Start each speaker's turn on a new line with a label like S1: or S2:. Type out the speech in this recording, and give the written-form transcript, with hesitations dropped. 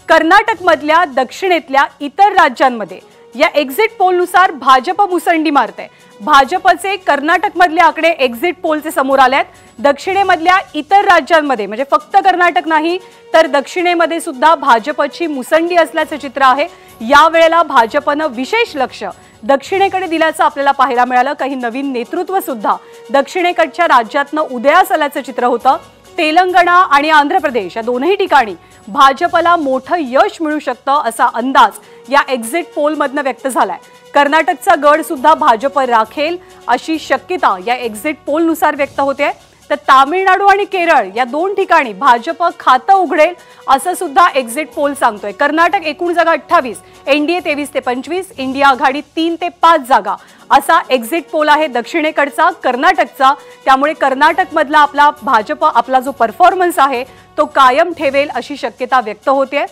S1: कर्नाटकमधल्या दक्षिणेतल्या इतर राज्यांमध्ये या एक्झिट पोलनुसार भाजप मुसंडी मारते। भाजपचे कर्नाटकमधले आकडे एक्झिट पोलचे समोर आलेत। दक्षिणेमधल्या इतर राज्यांमध्ये म्हणजे फक्त कर्नाटक नाही तर दक्षिणेमध्ये सुद्धा भाजपची मुसंडी असल्याचे चित्र आहे। या वेळेला भाजपने विशेष लक्ष दक्षिणेकडे दिल्याचं आपल्याला पाहायला मिळालं। काही नवीन नेतृत्व सुद्धा दक्षिणेकडच्या राज्यातनं उदयास आल्याचं चित्र होतं। तेलंगणा आणि आंध्र प्रदेश या दोनही ठिकाणी भाजपला मोठं यश मिळू शकतं असा अंदाज या एक्झिट पोलमधनं व्यक्त झालाय। कर्नाटकचा गड सुद्धा भाजप राखेल अशी शक्यता या एक्झिट पोलनुसार व्यक्त होते। तर तामिळनाडू आणि केरळ या दोन ठिकाणी भाजप खातं उघडेल असं सुद्धा एक्झिट पोल सांगतोय। कर्नाटक एकूण जागा 28, एनडीए 23 ते 25, इंडिया आघाडी 3 ते 5 जागा असा एक्झिट पोल आहे दक्षिणेकडचा कर्नाटकचा। त्यामुळे कर्नाटकमधला आपला भाजप आपला जो परफॉर्मन्स आहे तो कायम ठेवेल अशी शक्यता व्यक्त होते।